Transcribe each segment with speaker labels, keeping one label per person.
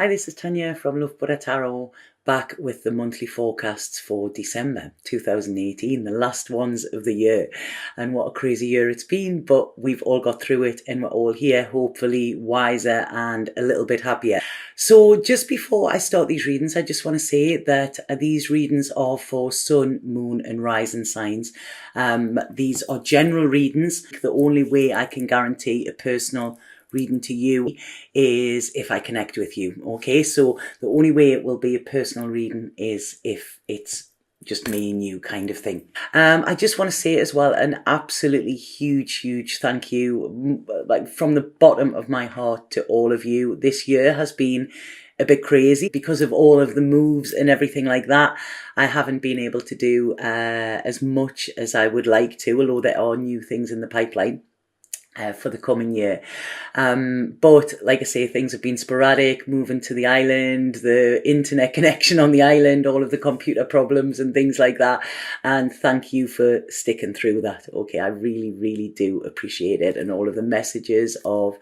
Speaker 1: Hi, this is Tanya from Love Buddha Tarot, back with the monthly forecasts for December 2018, the last ones of the year. And what a crazy year it's been, but we've all got through it and we're all here, hopefully wiser and a little bit happier. So just before I start these readings, I just want to say that these readings are for sun, moon and rising signs. These are general readings. The only way I can guarantee a personal reading to you is if I connect with you. Okay, so the only way it will be a personal reading is if it's just me and you kind of thing. I just want to say as well, an absolutely huge thank you, like from the bottom of my heart, to all of you. This year has been a bit crazy because of all of the moves and everything like that. I haven't been able to do as much as I would like to, although there are new things in the pipeline for the coming year. But like I say, things have been sporadic, moving to the island, the internet connection on the island, all of the computer problems and things like that. And thank you for sticking through that. Okay, I really do appreciate it. And all of the messages of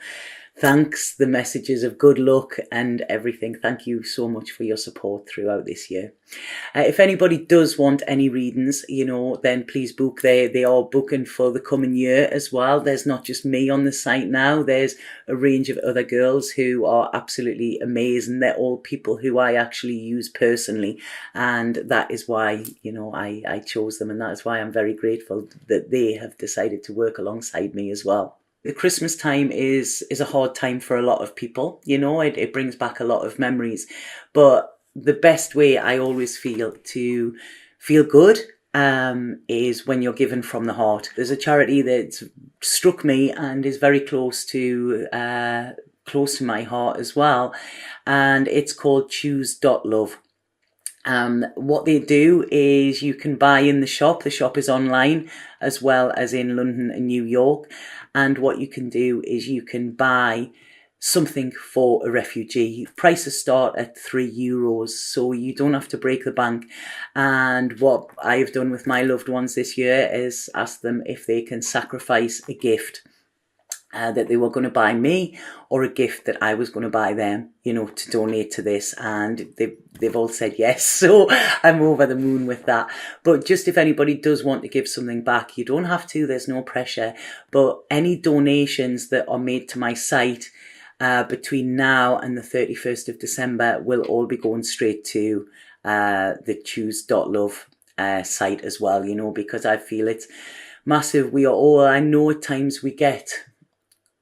Speaker 1: thanks, the messages of good luck and everything. Thank you so much for your support throughout this year. If anybody does want any readings, then please book. They are booking for the coming year as well. There's not just me on the site now. There's a range of other girls who are absolutely amazing. They're all people who I actually use personally. And that is why, I chose them. And that is why I'm very grateful that they have decided to work alongside me as well. The Christmas time is a hard time for a lot of people. It brings back a lot of memories. But the best way I always feel to feel good is when you're given from the heart. There's a charity that's struck me and is very close to my heart as well. And it's called choose.love. What they do is you can buy in the shop. The shop is online as well as in London and New York. And what you can do is you can buy something for a refugee. Prices start at €3, so you don't have to break the bank. And what I have done with my loved ones this year is ask them if they can sacrifice a gift that they were going to buy me, or a gift that I was going to buy them, to donate to this. And they've all said yes. So I'm over the moon with that. But just if anybody does want to give something back, you don't have to, there's no pressure. But any donations that are made to my site between now and the 31st of December will all be going straight to the choose.love site as well, because I feel it's massive. We are all, I know at times we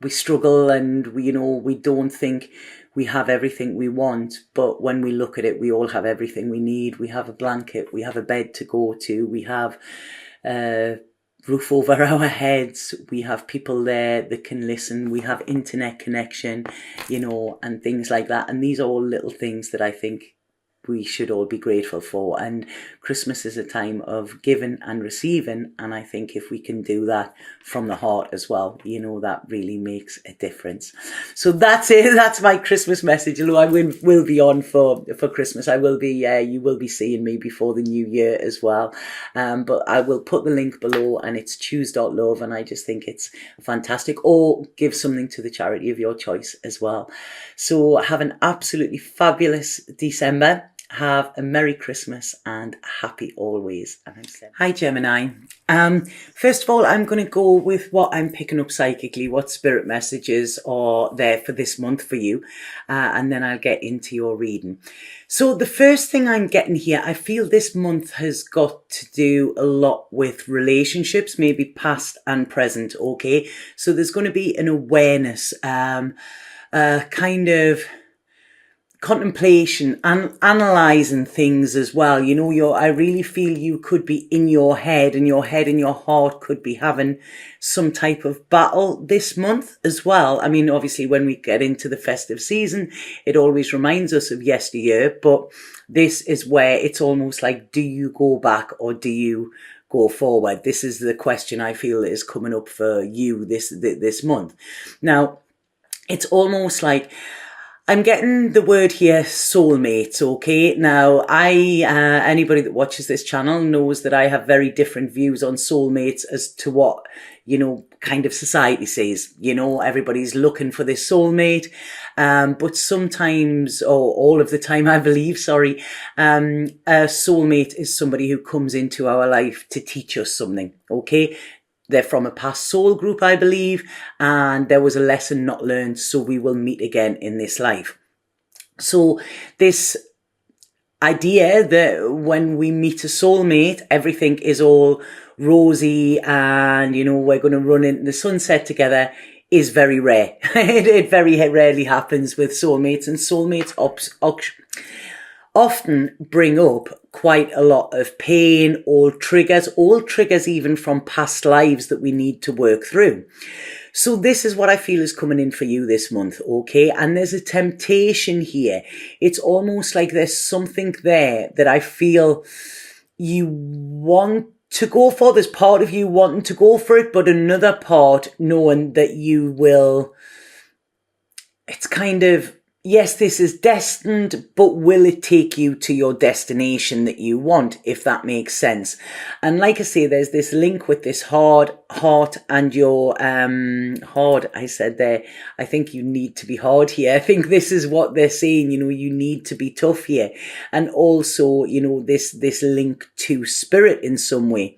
Speaker 1: struggle and we don't think we have everything we want, but when we look at it, we all have everything we need. We have a blanket, we have a bed to go to, we have a roof over our heads, we have people there that can listen, we have internet connection, and things like that. And these are all little things that I think we should all be grateful for. And Christmas is a time of giving and receiving, and I think if we can do that from the heart as well, that really makes a difference. So that's it. That's my Christmas message. Although I will be on for Christmas, I will be you will be seeing me before the new year as well. But I will put the link below, and it's choose.love, and I just think it's fantastic. Or give something to the charity of your choice as well. So have an absolutely fabulous December. Have a Merry Christmas and happy always. And hi, Gemini. First of all, I'm going to go with what I'm picking up psychically, what spirit messages are there for this month for you. And then I'll get into your reading. So the first thing I'm getting here, I feel this month has got to do a lot with relationships, maybe past and present. Okay. So there's going to be an awareness, kind of contemplation and analysing things as well. I really feel you could be in your head, and your heart could be having some type of battle this month as well. I mean, obviously when we get into the festive season, it always reminds us of yesteryear, but this is where it's almost like, do you go back or do you go forward? This is the question I feel is coming up for you this month. Now, it's almost like I'm getting the word here, soulmates, okay? Now, anybody that watches this channel knows that I have very different views on soulmates as to what kind of society says, everybody's looking for this soulmate. But sometimes, or all of the time, I believe, a soulmate is somebody who comes into our life to teach us something, okay? They're from a past soul group, I believe, and there was a lesson not learned, so we will meet again in this life. So this idea that when we meet a soulmate, everything is all rosy and, we're going to run into the sunset together is very rare. It very rarely happens with soulmates, and soulmates often bring up quite a lot of pain, old triggers even from past lives that we need to work through. So this is what I feel is coming in for you this month, okay? And there's a temptation here. It's almost like there's something there that I feel you want to go for. There's part of you wanting to go for it, but another part knowing that you will. It's kind of, yes, this is destined, but will it take you to your destination that you want, if that makes sense? And like I say, there's this link with this heart and your hard. I said there, I think you need to be hard here. I think this is what they're saying, you need to be tough here. And also, this link to spirit in some way.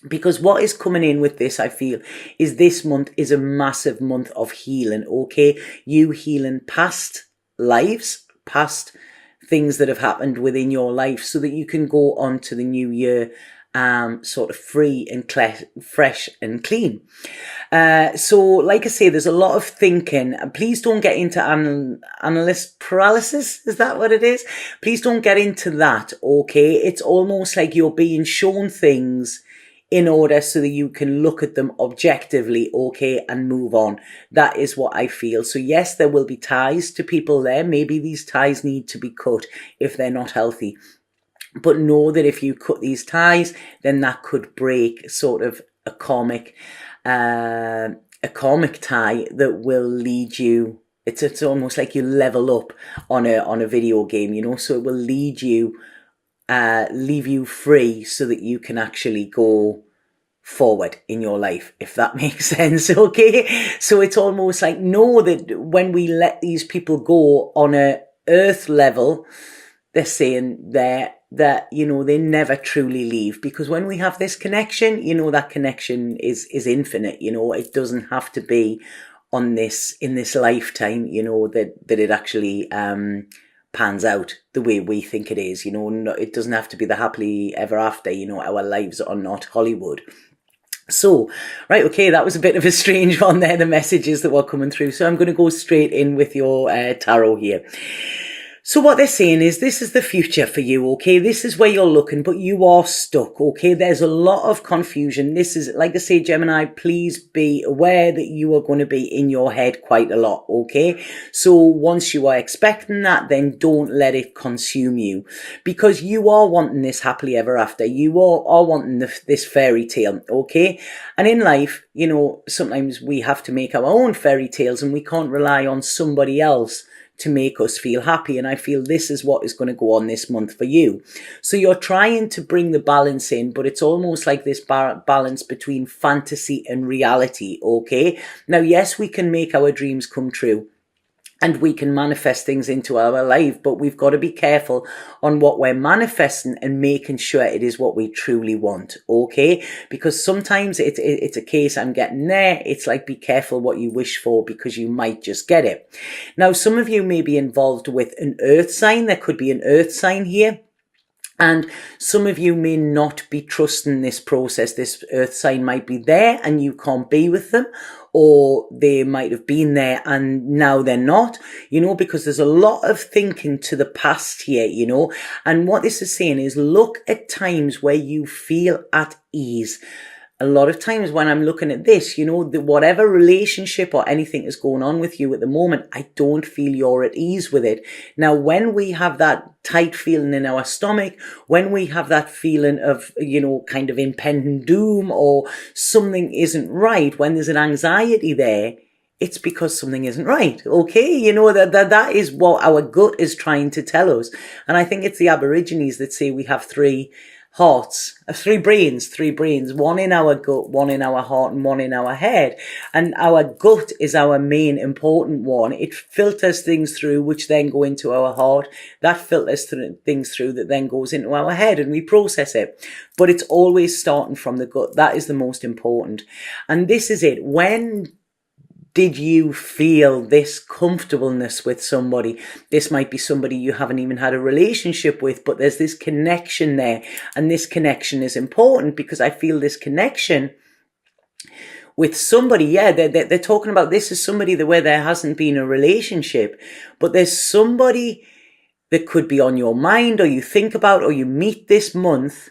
Speaker 1: Because what is coming in with this, I feel, is this month is a massive month of healing, okay? You healing past lives, past things that have happened within your life, so that you can go on to the new year sort of free and fresh and clean. So like I say, there's a lot of thinking. Please don't get into analyst paralysis. Is that what it is? Please don't get into that, okay? It's almost like you're being shown things in order so that you can look at them objectively, okay, and move on. That is what I feel. So yes, there will be ties to people there. Maybe these ties need to be cut if they're not healthy. But know that if you cut these ties, then that could break sort of a karmic tie that will lead you. It's almost like you level up on a video game, so it will lead you, leave you free so that you can actually go forward in your life, if that makes sense, okay? So it's almost like, know that when we let these people go on a earth level, they're saying that they never truly leave, because when we have this connection, that connection is infinite. It doesn't have to be in this lifetime, that it actually pans out the way we think it is. It doesn't have to be the happily ever after. Our lives are not Hollywood. So, right, okay, that was a bit of a strange one there, the messages that were coming through. So I'm going to go straight in with your tarot here. So what they're saying is, this is the future for you, okay? This is where you're looking, but you are stuck, okay? There's a lot of confusion. This is, like I say, Gemini, please be aware that you are going to be in your head quite a lot, okay? So once you are expecting that, then don't let it consume you, because you are wanting this happily ever after. You are wanting this fairy tale, okay? And in life, sometimes we have to make our own fairy tales, and we can't rely on somebody else to make us feel happy. And I feel this is what is going to go on this month for you. So you're trying to bring the balance in, but it's almost like this balance between fantasy and reality, okay? Now, yes, we can make our dreams come true, and we can manifest things into our life, but we've got to be careful on what we're manifesting and making sure it is what we truly want, okay? Because sometimes it's a case, I'm getting there. It's like, be careful what you wish for, because you might just get it. Now, some of you may be involved with an earth sign. There could be an earth sign here. And some of you may not be trusting this process. This earth sign might be there and you can't be with them, or they might have been there and now they're not, because there's a lot of thinking to the past here, and what this is saying is, look at times where you feel at ease. A lot of times when I'm looking at this, whatever relationship or anything is going on with you at the moment, I don't feel you're at ease with it. Now, when we have that tight feeling in our stomach, when we have that feeling of, kind of impending doom, or something isn't right, when there's an anxiety there, it's because something isn't right, okay? That is what our gut is trying to tell us. And I think it's the Aborigines that say we have three hearts, three brains, one in our gut, one in our heart, and one in our head. And our gut is our main important one. It filters things through, which then go into our heart. That filters things through that then goes into our head, and we process it. But it's always starting from the gut. That is the most important. And this is it. When did you feel this comfortableness with somebody? This might be somebody you haven't even had a relationship with, but there's this connection there. And this connection is important because I feel this connection with somebody, yeah, they're talking about this as somebody where there hasn't been a relationship, but there's somebody that could be on your mind, or you think about, or you meet this month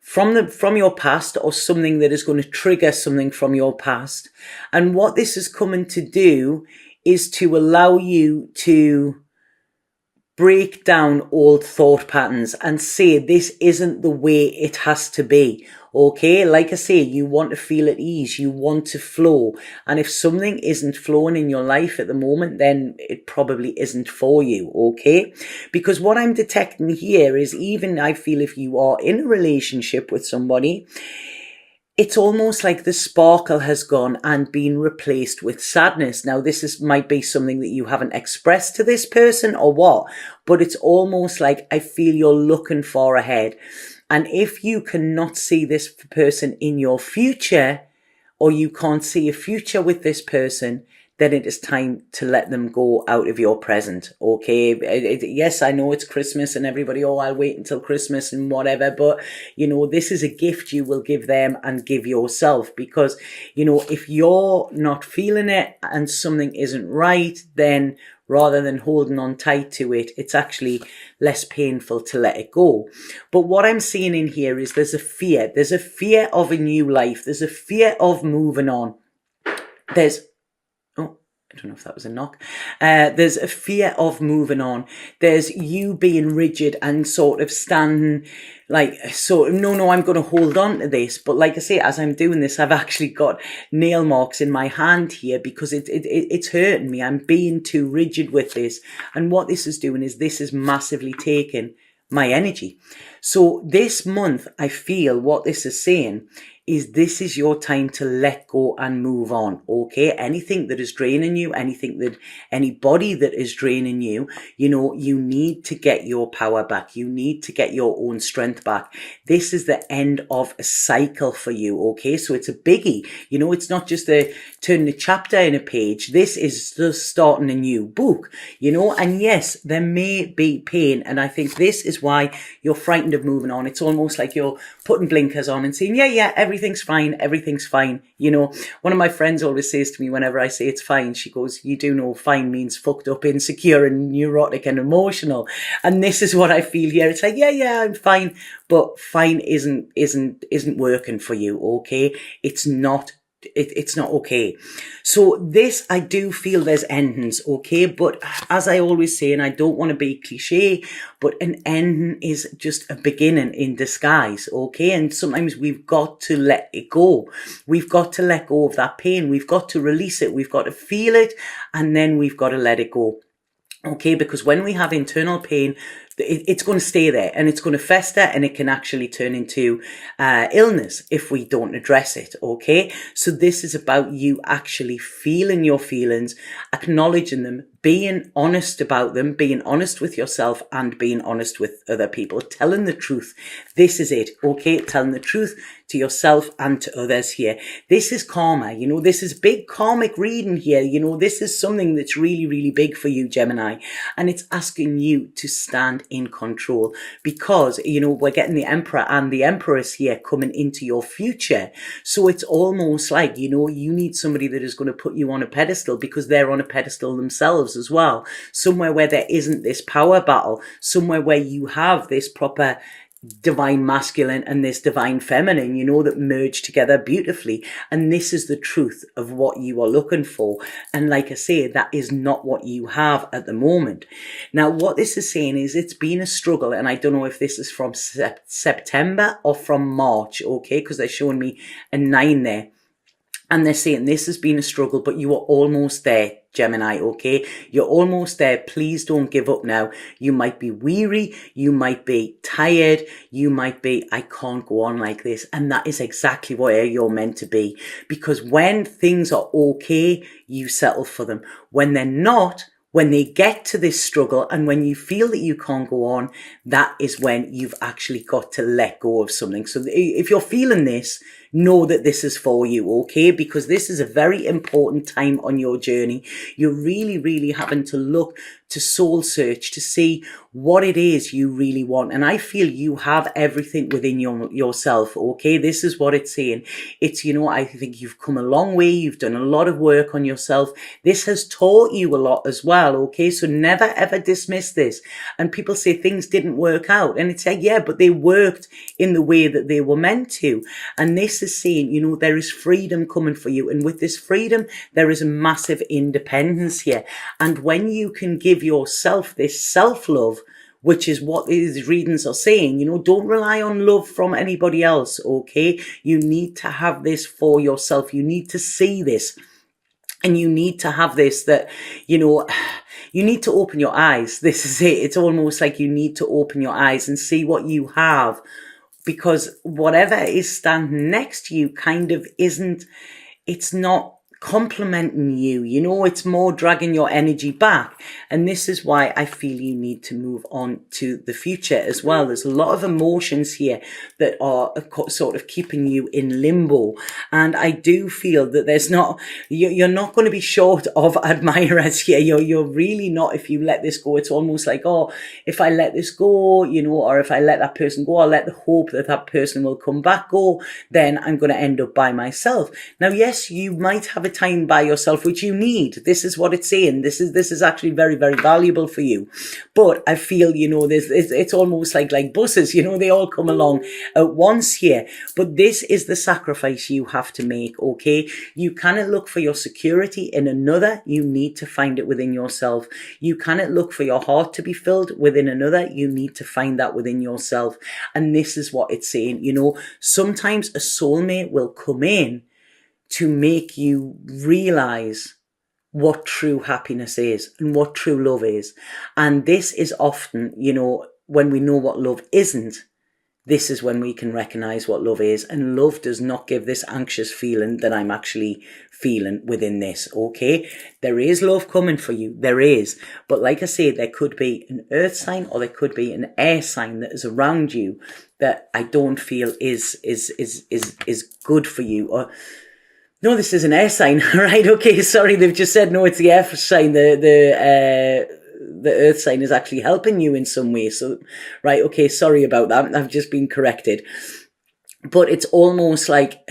Speaker 1: from your past, or something that is going to trigger something from your past. And what this is coming to do is to allow you to break down old thought patterns and say this isn't the way it has to be. Okay, like I say, you want to feel at ease, you want to flow. And if something isn't flowing in your life at the moment, then it probably isn't for you, okay? Because what I'm detecting here is, even I feel if you are in a relationship with somebody, it's almost like the sparkle has gone and been replaced with sadness. Now, might be something that you haven't expressed to this person or what, but it's almost like I feel you're looking far ahead. And if you cannot see this person in your future, or you can't see a future with this person, then it is time to let them go out of your present, okay? Yes, I know it's Christmas and everybody, I'll wait until Christmas and whatever, but, this is a gift you will give them and give yourself, because, if you're not feeling it and something isn't right, then rather than holding on tight to it, it's actually less painful to let it go. But what I'm seeing in here is there's a fear of a new life. There's a fear of moving on. I don't know if that was a knock. There's a fear of moving on. There's you being rigid and sort of standing like, no, I'm going to hold on to this. But like I say, as I'm doing this, I've actually got nail marks in my hand here because it's hurting me. I'm being too rigid with this. And what this is doing is this is massively taking my energy. So this month, I feel what this is saying is this is your time to let go and move on, okay? Anything that is draining you, anybody that is draining you, you need to get your power back. You need to get your own strength back. This is the end of a cycle for you, okay? So it's a biggie. It's not just turning a chapter in a page. This is just starting a new book, and yes, there may be pain. And I think this is why you're frightened of moving on. It's almost like you're putting blinkers on and saying, yeah, everything's fine. One of my friends always says to me whenever I say it's fine, she goes, you do know fine means fucked up, insecure and neurotic and emotional. And this is what I feel here. It's like, yeah, I'm fine. But fine isn't working for you, okay? It's not okay. So this, I do feel there's endings, okay? But as I always say, and I don't want to be cliche, but an ending is just a beginning in disguise, okay? And sometimes we've got to let it go. We've got to let go of that pain. We've got to release it. We've got to feel it, and then we've got to let it go. Okay, because when we have internal pain, it's going to stay there and it's going to fester, and it can actually turn into illness if we don't address it. Okay, so this is about you actually feeling your feelings, acknowledging them, being honest about them, being honest with yourself and being honest with other people, telling the truth. This is it, okay? Telling the truth to yourself and to others here. This is karma, this is big karmic reading here. This is something that's really, really big for you, Gemini. And it's asking you to stand in control because, we're getting the Emperor and the Empress here coming into your future. So it's almost like, you need somebody that is going to put you on a pedestal because they're on a pedestal themselves as well. Somewhere where there isn't this power battle, somewhere where you have this proper divine masculine and this divine feminine, that merge together beautifully. And this is the truth of what you are looking for. And like I say, that is not what you have at the moment. Now, what this is saying is it's been a struggle. And I don't know if this is from September or from March, okay? Because they're showing me a 9 there. And they're saying this has been a struggle, but you are almost there. Gemini, okay? You're almost there. Please don't give up now. You might be weary. You might be tired. You might be, I can't go on like this. And that is exactly where you're meant to be. Because when things are okay, you settle for them. When they're not, when they get to this struggle and when you feel that you can't go on, that is when you've actually got to let go of something. So if you're feeling this, know that this is for you, okay? Because this is a very important time on your journey. You're really, really having to look to soul search to see what it is you really want. And I feel you have everything within yourself, okay? This is what it's saying. It's, I think you've come a long way. You've done a lot of work on yourself. This has taught you a lot as well, okay? So never ever dismiss this. And people say things didn't work out. And it's like, yeah, but they worked in the way that they were meant to. And this is saying, there is freedom coming for you. And with this freedom, there is a massive independence here. And when you can give yourself this self-love, which is what these readings are saying, don't rely on love from anybody else, okay? You need to have this for yourself. You need to see this. And you need to have this that, you need to open your eyes. This is it. It's almost like you need to open your eyes and see what you have. Because whatever is standing next to you kind of it's not complementing you, it's more dragging your energy back. And this is why I feel you need to move on to the future as well. There's a lot of emotions here that are sort of keeping you in limbo. And I do feel that you're not going to be short of admirers here. You're really not if you let this go. It's almost like, if I let this go, or if I let that person go, I'll let the hope that that person will come back go, then I'm going to end up by myself. Now, yes, you might have a time by yourself, which you need. This is what it's saying. This is actually very, very valuable for you. But I feel, it's almost like buses, they all come along at once here. But this is the sacrifice you have to make, okay? You cannot look for your security in another. You need to find it within yourself. You cannot look for your heart to be filled within another. You need to find that within yourself. And this is what it's saying, sometimes a soulmate will come in to make you realize what true happiness is and what true love is. And this is often, when we know what love isn't, this is when we can recognize what love is. And love does not give this anxious feeling that I'm actually feeling within this, okay? There is love coming for you. There is. But like I say, there could be an earth sign or there could be an air sign that is around you that I don't feel is good for you. Or no, this is an air sign, right? Okay, sorry, they've just said, no, it's the air sign. The earth sign is actually helping you in some way. So, right, okay, sorry about that. I've just been corrected. But it's almost like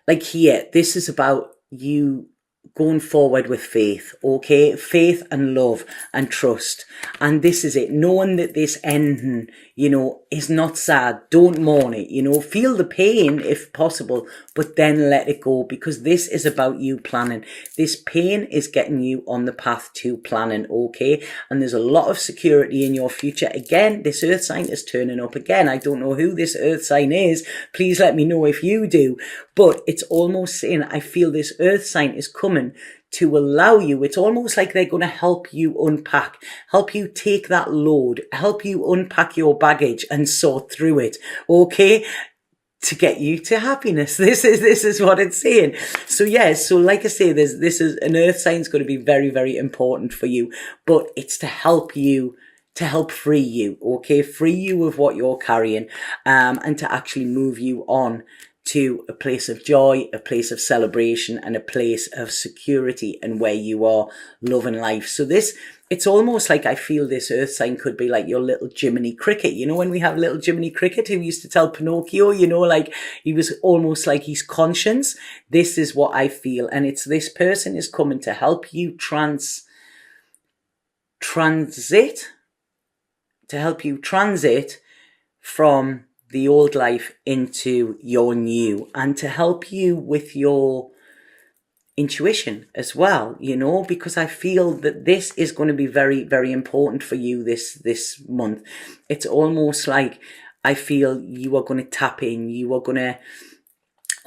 Speaker 1: here, this is about you going forward with faith, okay? Faith and love and trust. And this is it. Knowing that this ending, is not sad. Don't mourn it, feel the pain if possible, but then let it go, because this is about you planning. This pain is getting you on the path to planning, okay? And there's a lot of security in your future. Again, this earth sign is turning up again. I don't know who this earth sign is. Please let me know if you do. But it's almost saying, I feel this earth sign is coming to allow you. It's almost like they're going to help you unpack, help you take that load, help you unpack your baggage and sort through it, okay? To get you to happiness. This is what it's saying. So yes, so like I say, this is an earth sign is going to be very, very important for you, but it's to help you, to help free you, okay? Free you of what you're carrying, and to actually move you on to a place of joy, a place of celebration, and a place of security, and where you are loving life. So it's almost like I feel this earth sign could be like your little Gemini cricket. When we have little Gemini cricket who used to tell Pinocchio, like he was almost like his conscience. This is what I feel. And it's this person is coming to help you transit, to help you transit from the old life into your new, and to help you with your intuition as well, because I feel that this is going to be very, very important for you this month. It's almost like I feel you are going to tap in, you are going to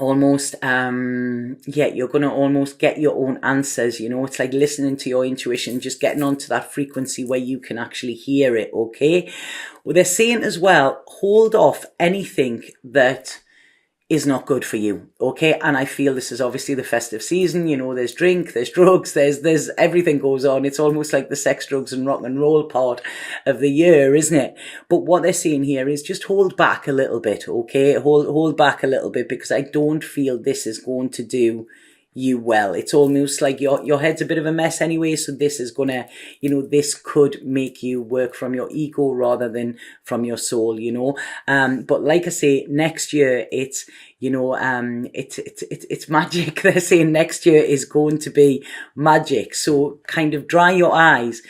Speaker 1: almost yeah, you're going to almost get your own answers. You know, it's like listening to your intuition, just getting onto that frequency where you can actually hear it. Okay, well, they're saying as well, hold off anything that is not good for you. Okay, and I feel this is obviously the festive season. You know, there's drink, there's drugs, there's everything goes on. It's almost like the sex, drugs and rock and roll part of the year, isn't it? But what they're saying here is just hold back a little bit. Okay, hold back a little bit, because I don't feel this is going to do you well. It's almost like your head's a bit of a mess anyway, so this is gonna, you know, this could make you work from your ego rather than from your soul, you know. But like I say, next year it's, you know, it's magic. They're saying next year is going to be magic, so kind of dry your eyes.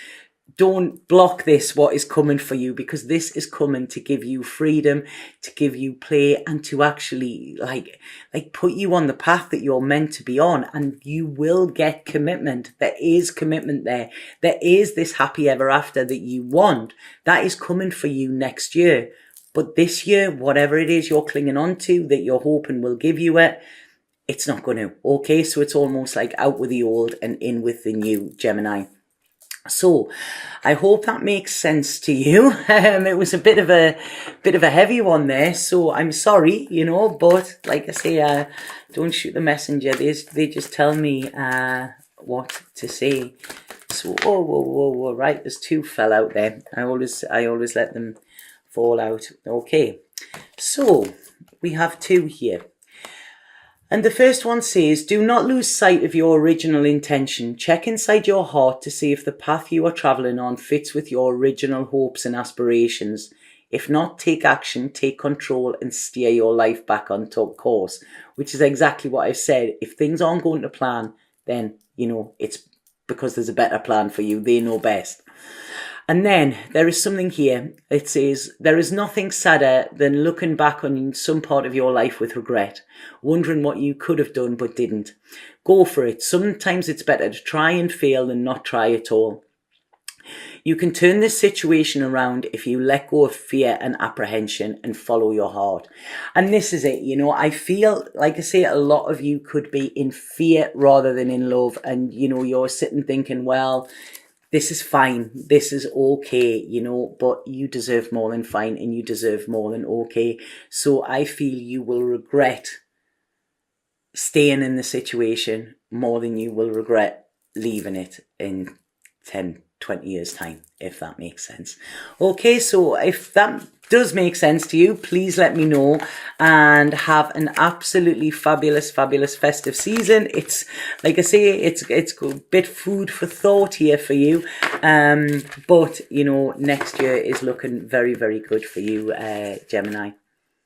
Speaker 1: Don't block this, what is coming for you, because this is coming to give you freedom, to give you play, and to actually like put you on the path that you're meant to be on. And you will get commitment. There is commitment there. There is this happy ever after that you want. That is coming for you next year. But this year, whatever it is you're clinging on to, that you're hoping will give you it, it's not going to. Okay, so it's almost like out with the old and in with the new, Gemini. So I hope that makes sense to you. It was a bit of a heavy one there, so I'm sorry, you know, but like I say, don't shoot the messenger. They just tell me what to say. So whoa, right, there's two fell out there. I always let them fall out. Okay, so we have two here. And the first one says, do not lose sight of your original intention. Check inside your heart to see if the path you are traveling on fits with your original hopes and aspirations. If not, take action, take control, and steer your life back on top course, which is exactly what I've said. If things aren't going to plan, then, you know, it's because there's a better plan for you. They know best. And then there is something here. It says, there is nothing sadder than looking back on some part of your life with regret, wondering what you could have done but didn't. Go for it. Sometimes it's better to try and fail than not try at all. You can turn this situation around if you let go of fear and apprehension and follow your heart. And this is it, you know, I feel, like I say, a lot of you could be in fear rather than in love. And, you know, you're sitting thinking, well, this is fine, this is okay, you know, but you deserve more than fine and you deserve more than okay. So I feel you will regret staying in the situation more than you will regret leaving it in 10, 20 years time, if that makes sense. Okay, so if that does make sense to you, please let me know, and have an absolutely fabulous festive season. It's like I say, it's a bit food for thought here for you, but you know, next year is looking very good for you, Gemini.